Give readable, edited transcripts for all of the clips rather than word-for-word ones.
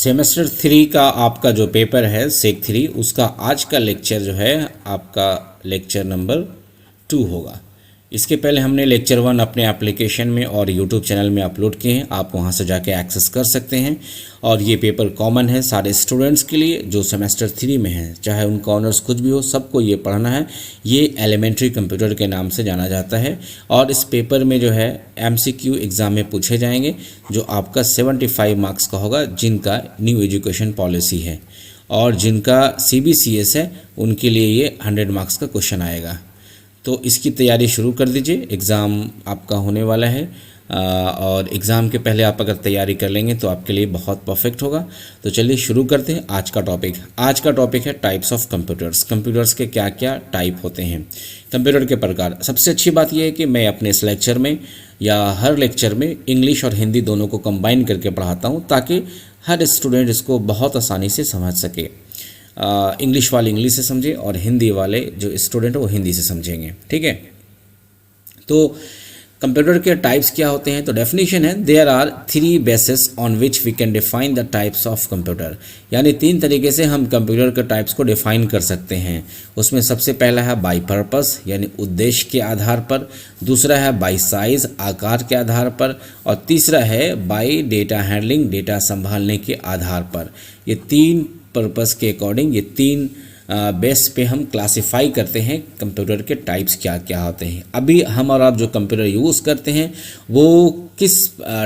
Semester 3 का आपका जो पेपर है सेक 3 उसका आज का लेक्चर जो है आपका लेक्चर नंबर 2 होगा। इसके पहले हमने लेक्चर 1 अपने एप्लीकेशन में और यूट्यूब चैनल में अपलोड किए हैं, आप वहां से जाके एक्सेस कर सकते हैं। और ये पेपर कॉमन है सारे स्टूडेंट्स के लिए जो सेमेस्टर 3 में हैं, चाहे उनका ऑनर्स कुछ भी हो, सबको ये पढ़ना है। ये एलिमेंट्री कंप्यूटर के नाम से जाना जाता है और इस पेपर में जो है MCQ एग्ज़ाम में पूछे जाएंगे जो आपका 75 मार्क्स का होगा, जिनका न्यू एजुकेशन पॉलिसी है, और जिनका CBCS है उनके लिए ये 100 मार्क्स का क्वेश्चन आएगा। तो इसकी तैयारी शुरू कर दीजिए, एग्ज़ाम आपका होने वाला है और एग्ज़ाम के पहले आप अगर तैयारी कर लेंगे तो आपके लिए बहुत परफेक्ट होगा। तो चलिए शुरू करते हैं आज का टॉपिक। आज का टॉपिक है टाइप्स ऑफ कंप्यूटर्स। कंप्यूटर्स के क्या क्या टाइप होते हैं, कंप्यूटर के प्रकार। सबसे अच्छी बात यह है कि मैं अपने इस लेक्चर में या हर लेक्चर में इंग्लिश और हिंदी दोनों को कंबाइन करके पढ़ाता हूँ ताकि हर स्टूडेंट इसको बहुत आसानी से समझ सके। इंग्लिश वाले इंग्लिश से समझे और हिंदी वाले जो स्टूडेंट है वो हिंदी से समझेंगे, ठीक है। तो कंप्यूटर के टाइप्स क्या होते हैं, तो डेफिनेशन है there are 3 basis on which we can define the types of computer. यानी 3 तरीके से हम कंप्यूटर के टाइप्स को डिफाइन कर सकते हैं। उसमें सबसे पहला है बाय पर्पस यानी उद्देश्य के आधार पर, दूसरा है बाय साइज आकार के आधार पर, और तीसरा है बाय डेटा हैंडलिंग डेटा संभालने के आधार पर। ये 3 पर्पस के अकॉर्डिंग, ये 3 बेस पे हम क्लासिफाई करते हैं कंप्यूटर के टाइप्स क्या क्या होते हैं। अभी हम और आप जो कंप्यूटर यूज़ करते हैं वो किस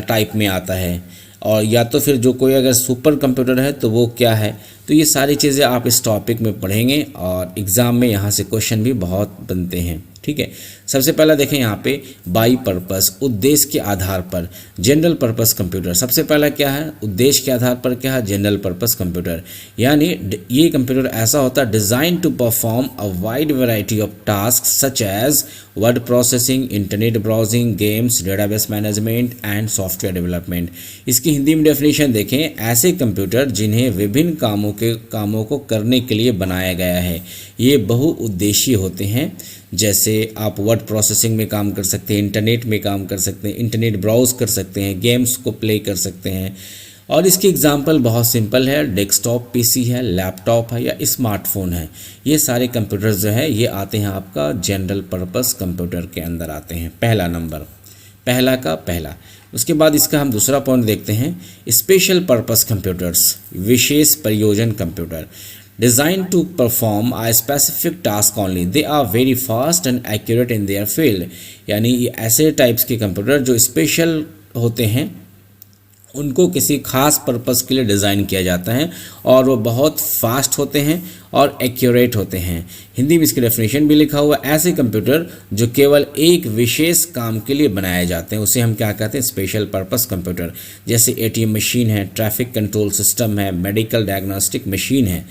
टाइप में आता है, और या तो फिर जो कोई अगर सुपर कंप्यूटर है तो वो क्या है। तो ये सारी चीज़ें आप इस टॉपिक में पढ़ेंगे और एग्ज़ाम में यहाँ से क्वेश्चन भी बहुत बनते हैं, ठीक है। सबसे पहला देखें यहाँ पे बाई पर्पस, उद्देश्य के आधार पर। जनरल पर्पस कंप्यूटर सबसे पहला क्या है, उद्देश्य के आधार पर क्या है, जनरल पर्पस कंप्यूटर। यानी ये कंप्यूटर ऐसा होता है designed to perform a wide variety of task such as word processing, internet browsing, games, database management and software development. इसकी हिंदी में डेफिनेशन देखें, ऐसे कंप्यूटर जिन्हें विभिन्न कामों को करने के लिए बनाया गया है। ये बहुउद्देशीय होते हैं, जैसे आप वर्ड प्रोसेसिंग में काम कर सकते हैं, इंटरनेट में काम कर सकते हैं, इंटरनेट ब्राउज कर सकते हैं, गेम्स को प्ले कर सकते हैं। और इसकी एग्जांपल बहुत सिंपल है, डेस्कटॉप PC है, लैपटॉप है या स्मार्टफोन है। ये सारे कंप्यूटर्स जो है ये आते हैं आपका जनरल पर्पस कंप्यूटर के अंदर आते हैं। पहला नंबर, पहला का पहला। उसके बाद इसका हम दूसरा पॉइंट देखते हैं, स्पेशल पर्पस कंप्यूटर्स, विशेष प्रयोजन computer. Designed to perform a specific task only, they are very fast and accurate in their field। यानी ये ऐसे टाइप्स के कंप्यूटर जो स्पेशल होते हैं, उनको किसी खास पर्पस के लिए डिज़ाइन किया जाता है और वो बहुत फास्ट होते हैं और एक्यूरेट होते हैं। हिंदी में इसकी डेफिनेशन भी लिखा हुआ, ऐसे कंप्यूटर जो केवल एक विशेष काम के लिए बनाए जाते हैं उसे हम क्या कहते हैं, स्पेशल पर्पस कंप्यूटर। जैसे ATM मशीन है, ट्रैफिक कंट्रोल सिस्टम है, मेडिकल डायग्नोस्टिक मशीन है।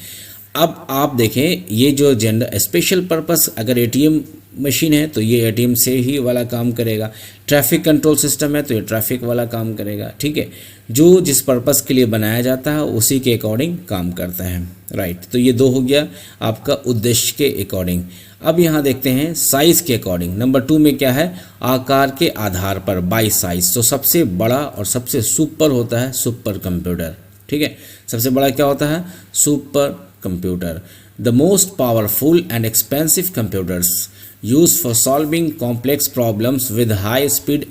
अब आप देखें ये जो जनरल स्पेशल पर्पस अगर ATM मशीन है तो ये ATM से ही वाला काम करेगा, ट्रैफिक कंट्रोल सिस्टम है तो ये ट्रैफिक वाला काम करेगा, ठीक है। जो जिस पर्पस के लिए बनाया जाता है उसी के अकॉर्डिंग काम करता है, राइट। तो ये 2 हो गया आपका उद्देश्य के अकॉर्डिंग। अब यहाँ देखते हैं साइज़ के अकॉर्डिंग। नंबर 2 में क्या है, आकार के आधार पर, बाई साइज। तो सबसे बड़ा और सबसे सुपर होता है सुपर कंप्यूटर, ठीक है। सबसे बड़ा क्या होता है, super computer. The most powerful and expensive computers use for solving complex problems with high speed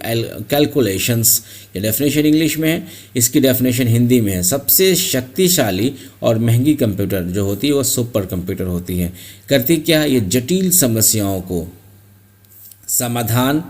calculations. ये डेफिनेशन इंग्लिश में है, इसकी डेफिनेशन हिंदी में है। सबसे शक्तिशाली और महंगी कंप्यूटर जो होती है वो सुपर कंप्यूटर होती है। करती क्या है, ये जटिल समस्याओं को समाधान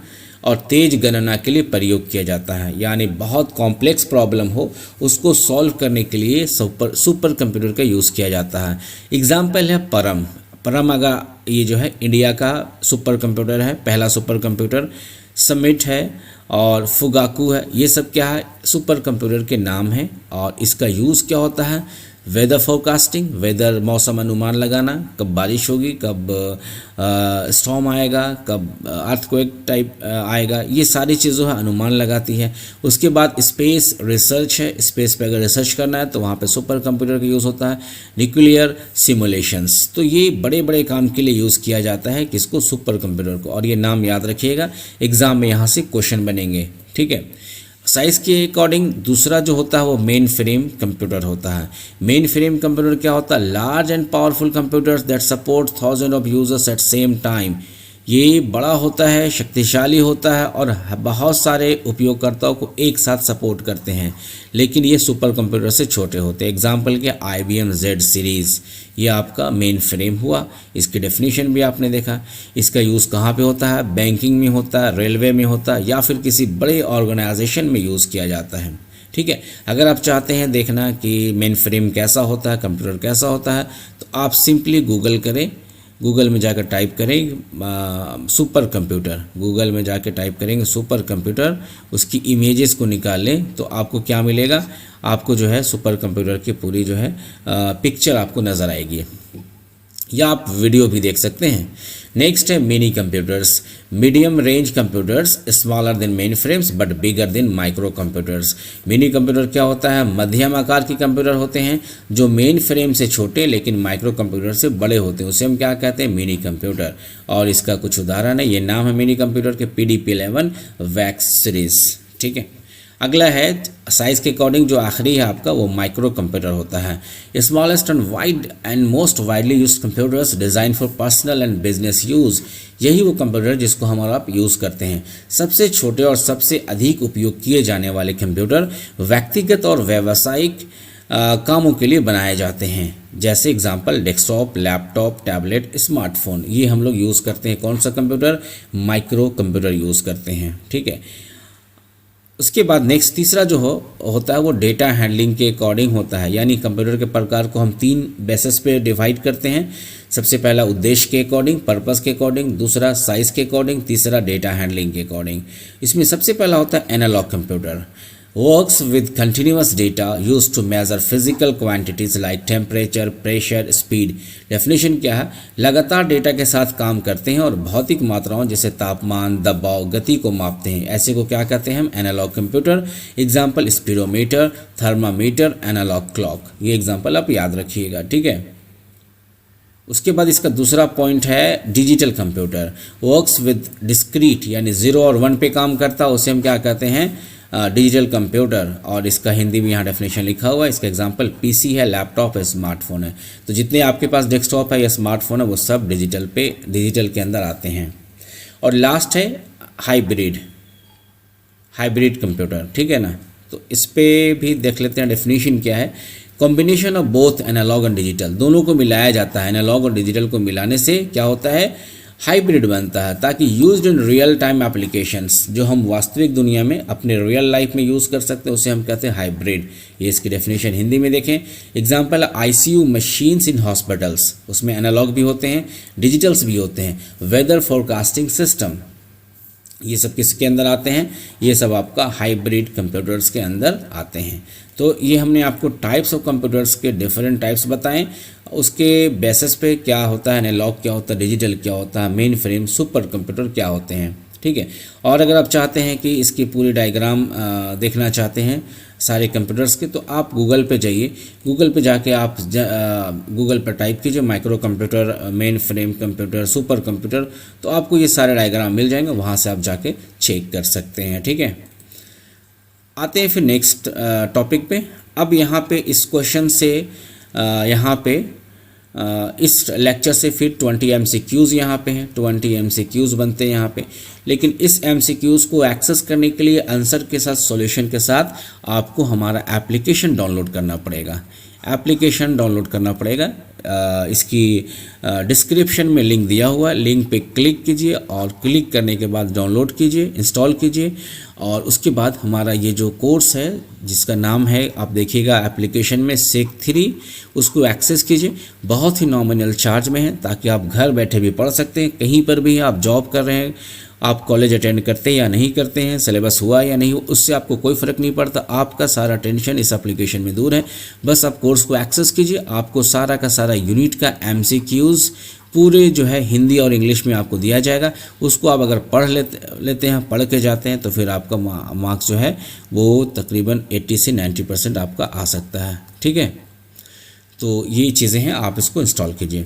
और तेज गणना के लिए प्रयोग किया जाता है। यानी बहुत कॉम्प्लेक्स प्रॉब्लम हो उसको सॉल्व करने के लिए सुपर कंप्यूटर का यूज़ किया जाता है। एग्जाम्पल है परम। परम अगर ये जो है इंडिया का सुपर कंप्यूटर है, पहला सुपर कंप्यूटर। समिट है और फुगाकू है, ये सब क्या है, सुपर कंप्यूटर के नाम हैं। और इसका यूज़ क्या होता है, वेदर फोरकास्टिंग, वेदर मौसम अनुमान लगाना, कब बारिश होगी, कब स्टॉर्म आएगा, कब अर्थक्वेक टाइप आएगा, ये सारी चीज़ों है अनुमान लगाती है। उसके बाद स्पेस रिसर्च है, स्पेस पे अगर रिसर्च करना है तो वहाँ पे सुपर कंप्यूटर का यूज़ होता है। न्यूक्लियर सिमुलेशंस, तो ये बड़े बड़े काम के लिए यूज़ किया जाता है किसको, सुपर कंप्यूटर को। और ये नाम याद रखिएगा, एग्ज़ाम में यहाँ से क्वेश्चन बनेंगे, ठीक है। साइज़ के अकॉर्डिंग दूसरा जो होता है वो मेन फ्रेम कंप्यूटर होता है। मेन फ्रेम कंप्यूटर क्या होता है? Large and powerful computers that support thousand of users at same time. ये बड़ा होता है, शक्तिशाली होता है और बहुत सारे उपयोगकर्ताओं को एक साथ सपोर्ट करते हैं, लेकिन ये सुपर कंप्यूटर से छोटे होते हैं। एग्जाम्पल के IBM Z सीरीज़, ये आपका मेन फ्रेम हुआ। इसकी डेफिनेशन भी आपने देखा। इसका यूज़ कहाँ पे होता है? बैंकिंग में होता है, रेलवे में होता है, या फिर किसी बड़े ऑर्गेनाइजेशन में यूज़ किया जाता है। ठीक है, अगर आप चाहते हैं देखना कि मेन फ्रेम कैसा होता है, कंप्यूटर कैसा होता है, तो आप सिंपली गूगल करें। गूगल में जाकर टाइप करें सुपर कंप्यूटर, गूगल में जाकर टाइप करेंगे सुपर कंप्यूटर, उसकी इमेजेस को निकाल लें तो आपको क्या मिलेगा? आपको जो है सुपर कंप्यूटर की पूरी जो है पिक्चर आपको नज़र आएगी, या आप वीडियो भी देख सकते हैं। नेक्स्ट है mini computers, medium range computers, smaller than main frames but bigger than micro computers. Mini computer क्या होता है? मध्यम आकार के कंप्यूटर होते हैं जो मेन फ्रेम से छोटे लेकिन माइक्रो कंप्यूटर से बड़े होते हैं, उसे हम क्या कहते हैं? Mini computer. और इसका कुछ उदाहरण है, ये नाम है मिनी कंप्यूटर के PDP-11 वैक्स सीरीज। ठीक है, अगला है साइज़ के अकॉर्डिंग जो आखिरी है आपका, वो माइक्रो कंप्यूटर होता है। Smallest and wide and most widely used computers design for personal and business use. यही वो कंप्यूटर जिसको हम और आप यूज़ करते हैं। सबसे छोटे और सबसे अधिक उपयोग किए जाने वाले कंप्यूटर व्यक्तिगत और व्यावसायिक कामों के लिए बनाए जाते हैं, जैसे example desktop, laptop, tablet, smartphone. ये हम लोग यूज़ करते हैं कौन सा कंप्यूटर? माइक्रो कंप्यूटर यूज़ करते हैं। ठीक है, उसके बाद नेक्स्ट तीसरा जो होता है वो डेटा हैंडलिंग के अकॉर्डिंग होता है, यानी कंप्यूटर के प्रकार को हम 3 बेसिस पे डिवाइड करते हैं। सबसे पहला उद्देश्य के अकॉर्डिंग, पर्पस के अकॉर्डिंग, दूसरा साइज़ के अकॉर्डिंग, तीसरा डेटा हैंडलिंग के अकॉर्डिंग। इसमें सबसे पहला होता है analog computer. works with continuous data used to measure physical quantities like temperature, pressure, speed। Definition क्या है? लगातार डेटा के साथ काम करते हैं और भौतिक मात्राओं जैसे तापमान, दबाव, गति को मापते हैं। ऐसे को क्या कहते हैं हम? Analog computer. Example speedometer, thermometer, analog clock. ये एग्जाम्पल आप याद रखिएगा। ठीक है, उसके बाद इसका दूसरा पॉइंट है digital computer. Works with discrete यानी 0 और 1 पे काम करता है, उसे हम क्या कहते हैं? Digital computer. और इसका हिंदी में यहाँ डेफिनेशन लिखा हुआ है। इसका एग्जांपल PC है, लैपटॉप है, स्मार्टफोन है। तो जितने आपके पास डेस्कटॉप है या स्मार्टफोन है वो सब डिजिटल के अंदर आते हैं। और लास्ट है हाइब्रिड कंप्यूटर। ठीक है ना, तो इस पर भी देख लेते हैं डेफिनेशन क्या है। Combination of both analog and digital, दोनों को मिलाया जाता है। एनालॉग और डिजिटल को मिलाने से क्या होता है? हाइब्रिड बनता है, ताकि used in real time applications, जो हम वास्तविक दुनिया में अपने रियल लाइफ में यूज़ कर सकते हैं, उसे हम कहते हैं हाइब्रिड। ये इसकी डेफिनेशन हिंदी में देखें। Example ICU machines in hospitals, उसमें एनालॉग भी होते हैं, डिजिटल्स भी होते हैं। वेदर फोरकास्टिंग सिस्टम, ये सब किसके अंदर आते हैं? ये सब आपका हाइब्रिड कंप्यूटर्स के अंदर आते हैं। तो ये हमने आपको टाइप्स ऑफ कंप्यूटर्स के डिफरेंट टाइप्स बताएं, उसके बेसिस पे क्या होता है, एनालॉग क्या होता है, डिजिटल क्या होता है, मेन फ्रेम, सुपर कंप्यूटर क्या होते हैं। ठीक है, और अगर आप चाहते हैं कि इसकी पूरी डायग्राम देखना चाहते हैं सारे कंप्यूटर्स के, तो आप गूगल पे जाइए। गूगल पे जाके आप गूगल पर टाइप कीजिए micro computer, main frame computer, super computer, तो आपको ये सारे डायग्राम मिल जाएंगे, वहाँ से आप जाके चेक कर सकते हैं। ठीक है, आते हैं फिर नेक्स्ट टॉपिक पे। अब यहाँ पे इस क्वेश्चन से यहाँ पे इस लेक्चर से फिर 20 MCQs यहाँ पे हैं, 20 MCQs बनते हैं यहाँ पे। लेकिन इस MCQs को एक्सेस करने के लिए आंसर के साथ, सॉल्यूशन के साथ आपको हमारा एप्लीकेशन डाउनलोड करना पड़ेगा। इसकी डिस्क्रिप्शन में लिंक दिया हुआ है, लिंक पे क्लिक कीजिए और क्लिक करने के बाद डाउनलोड कीजिए, इंस्टॉल कीजिए। और उसके बाद हमारा ये जो कोर्स है जिसका नाम है, आप देखिएगा एप्लीकेशन में SEC3, उसको एक्सेस कीजिए। बहुत ही नॉमिनल चार्ज में है, ताकि आप घर बैठे भी पढ़ सकते हैं, कहीं पर भी आप जॉब कर रहे हैं, आप कॉलेज अटेंड करते हैं या नहीं करते हैं, सिलेबस हुआ या नहीं, उससे आपको कोई फ़र्क नहीं पड़ता। आपका सारा टेंशन इस एप्लीकेशन में दूर है। बस आप कोर्स को एक्सेस कीजिए, आपको सारा का सारा यूनिट का MCQs पूरे जो है हिंदी और इंग्लिश में आपको दिया जाएगा। उसको आप अगर पढ़ लेते हैं, पढ़ के जाते हैं, तो फिर आपका मार्क्स जो है वो तकरीबन 80 से 90% आपका आ सकता है। ठीक है, तो ये चीज़ें हैं, आप इसको इंस्टॉल कीजिए।